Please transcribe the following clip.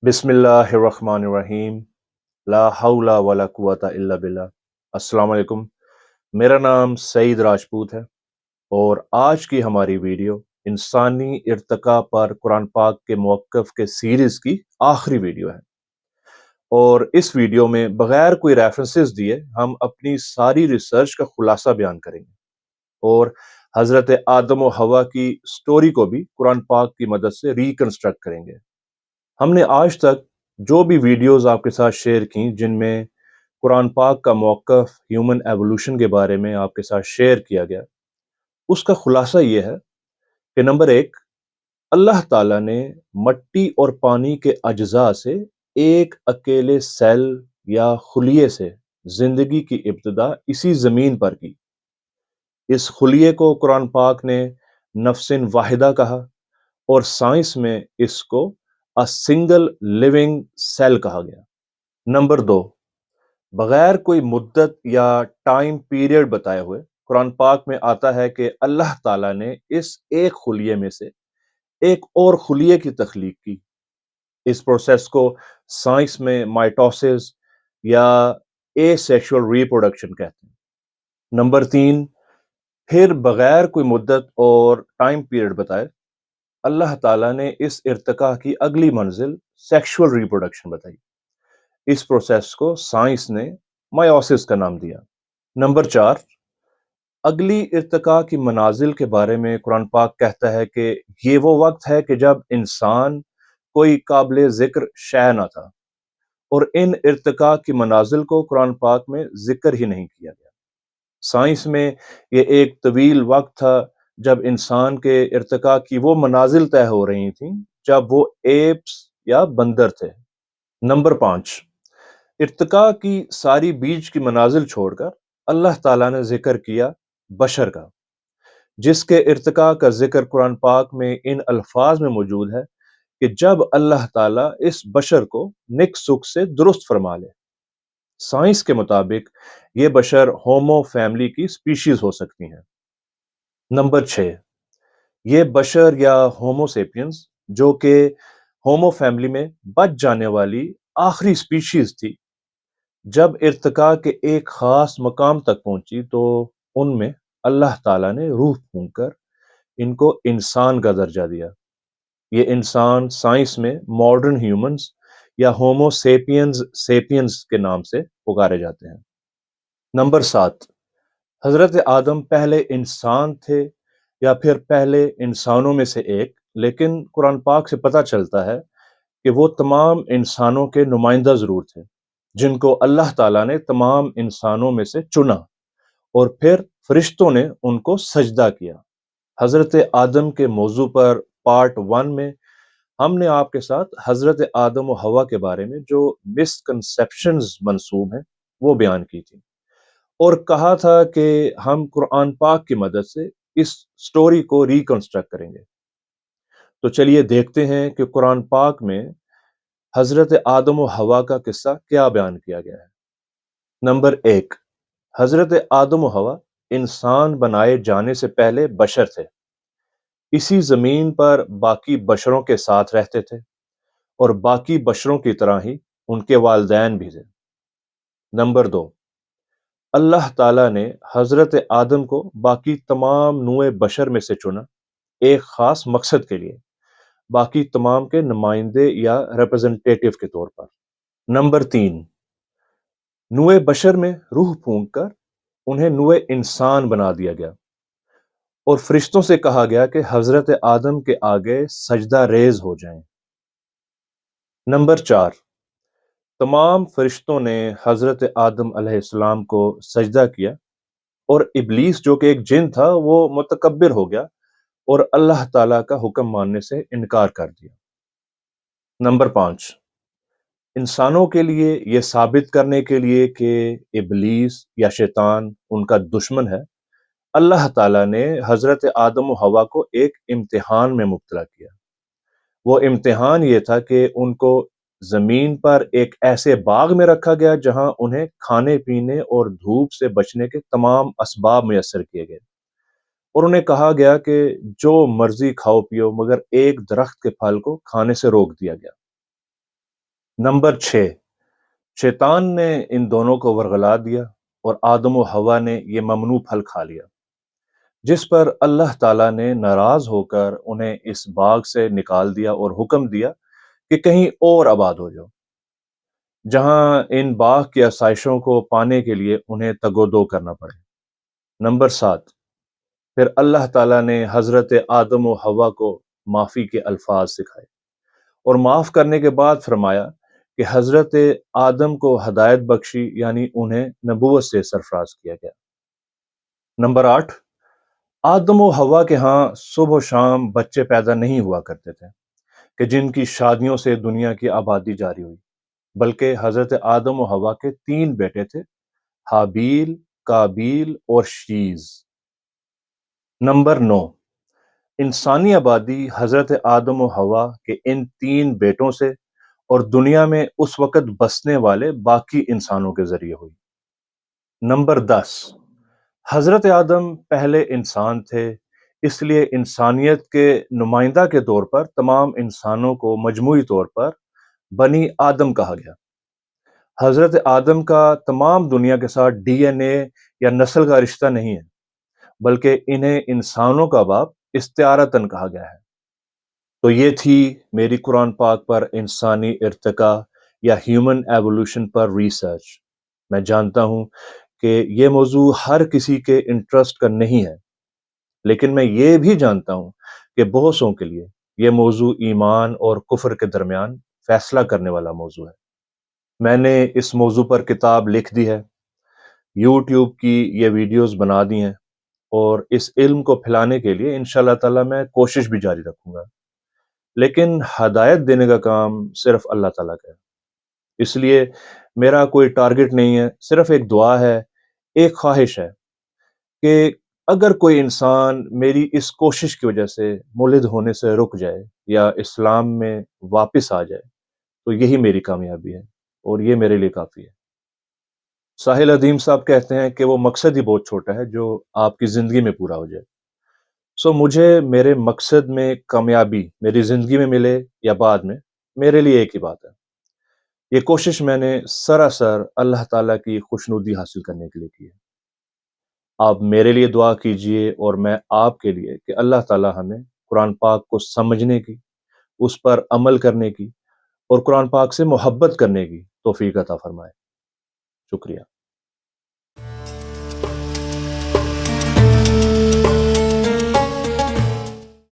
بسم اللہ الرحمن الرحیم لا حول ولا قوۃ الا باللہ۔ السلام علیکم، میرا نام سعید راجپوت ہے اور آج کی ہماری ویڈیو انسانی ارتقاء پر قرآن پاک کے موقف کے سیریز کی آخری ویڈیو ہے، اور اس ویڈیو میں بغیر کوئی ریفرنسز دیے ہم اپنی ساری ریسرچ کا خلاصہ بیان کریں گے اور حضرت آدم و حوا کی سٹوری کو بھی قرآن پاک کی مدد سے ریکنسٹرکٹ کریں گے۔ ہم نے آج تک جو بھی ویڈیوز آپ کے ساتھ شیئر کی جن میں قرآن پاک کا موقف ہیومن ایوولوشن کے بارے میں آپ کے ساتھ شیئر کیا گیا، اس کا خلاصہ یہ ہے کہ نمبر 1، اللہ تعالیٰ نے مٹی اور پانی کے اجزاء سے ایک اکیلے سیل یا خلیے سے زندگی کی ابتدا اسی زمین پر کی۔ اس خلیے کو قرآن پاک نے نفس واحدہ کہا اور سائنس میں اس کو سنگل لیونگ سیل کہا گیا۔ نمبر 2، بغیر کوئی مدت یا ٹائم پیریڈ بتائے ہوئے قرآن پاک میں آتا ہے کہ اللہ تعالیٰ نے اس ایک خلیے میں سے ایک اور خلیے کی تخلیق کی۔ اس پروسیس کو سائنس میں مائٹوسس یا اے سیکشول ریپروڈکشن کہتے ہیں۔ نمبر 3، پھر بغیر کوئی مدت اور ٹائم پیریڈ بتائے اللہ تعالیٰ نے اس ارتقاء کی اگلی منزل سیکشول ریپروڈکشن بتائی۔ اس پروسیس کو سائنس نے مائیوسس کا نام دیا۔ نمبر 4، اگلی ارتقاء کی منازل کے بارے میں قرآن پاک کہتا ہے کہ یہ وہ وقت ہے کہ جب انسان کوئی قابل ذکر شے نہ تھا، اور ان ارتقاء کی منازل کو قرآن پاک میں ذکر ہی نہیں کیا گیا۔ سائنس میں یہ ایک طویل وقت تھا جب انسان کے ارتقاء کی وہ منازل طے ہو رہی تھیں جب وہ ایپس یا بندر تھے۔ نمبر 5، ارتقاء کی ساری بیچ کی منازل چھوڑ کر اللہ تعالیٰ نے ذکر کیا بشر کا، جس کے ارتقاء کا ذکر قرآن پاک میں ان الفاظ میں موجود ہے کہ جب اللہ تعالیٰ اس بشر کو نک سک سے درست فرما لے۔ سائنس کے مطابق یہ بشر ہومو فیملی کی سپیشیز ہو سکتی ہیں۔ نمبر 6، یہ بشر یا ہومو سیپینز جو کہ ہومو فیملی میں بچ جانے والی آخری سپیشیز تھی، جب ارتقاء کے ایک خاص مقام تک پہنچی تو ان میں اللہ تعالیٰ نے روح پھونک کر ان کو انسان کا درجہ دیا۔ یہ انسان سائنس میں ماڈرن ہیومنز یا ہومو سیپینز کے نام سے پکارے جاتے ہیں۔ نمبر 7، حضرت آدم پہلے انسان تھے یا پھر پہلے انسانوں میں سے ایک، لیکن قرآن پاک سے پتہ چلتا ہے کہ وہ تمام انسانوں کے نمائندہ ضرور تھے، جن کو اللہ تعالیٰ نے تمام انسانوں میں سے چنا اور پھر فرشتوں نے ان کو سجدہ کیا۔ حضرت آدم کے موضوع پر پارٹ 1 میں ہم نے آپ کے ساتھ حضرت آدم و حوا کے بارے میں جو مسکنسیپشنز منسوب ہیں وہ بیان کی تھی، اور کہا تھا کہ ہم قرآن پاک کی مدد سے اس سٹوری کو ریکنسٹرکٹ کریں گے۔ تو چلیے دیکھتے ہیں کہ قرآن پاک میں حضرت آدم و حوا کا قصہ کیا بیان کیا گیا ہے۔ نمبر 1، حضرت آدم و حوا انسان بنائے جانے سے پہلے بشر تھے، اسی زمین پر باقی بشروں کے ساتھ رہتے تھے اور باقی بشروں کی طرح ہی ان کے والدین بھی تھے۔ نمبر 2، اللہ تعالیٰ نے حضرت آدم کو باقی تمام نوع بشر میں سے چنا ایک خاص مقصد کے لیے، باقی تمام کے نمائندے یا ریپرزنٹیٹیو کے طور پر۔ نمبر 3، نوع بشر میں روح پھونک کر انہیں نوع انسان بنا دیا گیا اور فرشتوں سے کہا گیا کہ حضرت آدم کے آگے سجدہ ریز ہو جائیں۔ نمبر 4، تمام فرشتوں نے حضرت آدم علیہ السلام کو سجدہ کیا اور ابلیس جو کہ ایک جن تھا وہ متکبر ہو گیا اور اللہ تعالیٰ کا حکم ماننے سے انکار کر دیا۔ نمبر 5، انسانوں کے لیے یہ ثابت کرنے کے لیے کہ ابلیس یا شیطان ان کا دشمن ہے، اللہ تعالیٰ نے حضرت آدم و حوا کو ایک امتحان میں مبتلا کیا۔ وہ امتحان یہ تھا کہ ان کو زمین پر ایک ایسے باغ میں رکھا گیا جہاں انہیں کھانے پینے اور دھوپ سے بچنے کے تمام اسباب میسر کیے گئے، اور انہیں کہا گیا کہ جو مرضی کھاؤ پیو، مگر ایک درخت کے پھل کو کھانے سے روک دیا گیا۔ نمبر 6، شیطان نے ان دونوں کو ورغلا دیا اور آدم و حوا نے یہ ممنوع پھل کھا لیا، جس پر اللہ تعالیٰ نے ناراض ہو کر انہیں اس باغ سے نکال دیا اور حکم دیا کہ کہیں اور آباد ہو جاؤ، جہاں ان باغ کی آسائشوں کو پانے کے لیے انہیں تگ و دو کرنا پڑے۔ نمبر 7، پھر اللہ تعالیٰ نے حضرت آدم و حوا کو معافی کے الفاظ سکھائے اور معاف کرنے کے بعد فرمایا کہ حضرت آدم کو ہدایت بخشی، یعنی انہیں نبوت سے سرفراز کیا گیا۔ نمبر 8، آدم و حوا کے ہاں صبح و شام بچے پیدا نہیں ہوا کرتے تھے کہ جن کی شادیوں سے دنیا کی آبادی جاری ہوئی، بلکہ حضرت آدم و حوا کے 3 بیٹے تھے، حابیل، کابیل اور شیز۔ نمبر 9، انسانی آبادی حضرت آدم و حوا کے ان 3 بیٹوں سے اور دنیا میں اس وقت بسنے والے باقی انسانوں کے ذریعے ہوئی۔ نمبر 10، حضرت آدم پہلے انسان تھے، اس لیے انسانیت کے نمائندہ کے طور پر تمام انسانوں کو مجموعی طور پر بنی آدم کہا گیا۔ حضرت آدم کا تمام دنیا کے ساتھ ڈی این اے یا نسل کا رشتہ نہیں ہے، بلکہ انہیں انسانوں کا باپ استعارتاً کہا گیا ہے۔ تو یہ تھی میری قرآن پاک پر انسانی ارتقاء یا ہیومن ایوولوشن پر ریسرچ۔ میں جانتا ہوں کہ یہ موضوع ہر کسی کے انٹرسٹ کا نہیں ہے، لیکن میں یہ بھی جانتا ہوں کہ بہت سوں کے لیے یہ موضوع ایمان اور کفر کے درمیان فیصلہ کرنے والا موضوع ہے۔ میں نے اس موضوع پر کتاب لکھ دی ہے، یوٹیوب کی یہ ویڈیوز بنا دی ہیں، اور اس علم کو پھیلانے کے لیے انشاءاللہ تعالیٰ میں کوشش بھی جاری رکھوں گا، لیکن ہدایت دینے کا کام صرف اللہ تعالیٰ کا ہے۔ اس لیے میرا کوئی ٹارگٹ نہیں ہے، صرف ایک دعا ہے، ایک خواہش ہے کہ اگر کوئی انسان میری اس کوشش کی وجہ سے مولد ہونے سے رک جائے یا اسلام میں واپس آ جائے تو یہی میری کامیابی ہے، اور یہ میرے لیے کافی ہے۔ ساحل ادیم صاحب کہتے ہیں کہ وہ مقصد ہی بہت چھوٹا ہے جو آپ کی زندگی میں پورا ہو جائے۔ مجھے میرے مقصد میں کامیابی میری زندگی میں ملے یا بعد میں، میرے لیے ایک ہی بات ہے۔ یہ کوشش میں نے سراسر اللہ تعالیٰ کی خوشنودی حاصل کرنے کے لیے کی ہے۔ آپ میرے لیے دعا کیجئے اور میں آپ کے لیے کہ اللہ تعالیٰ ہمیں قرآن پاک کو سمجھنے کی، اس پر عمل کرنے کی اور قرآن پاک سے محبت کرنے کی توفیق عطا فرمائے۔ شکریہ۔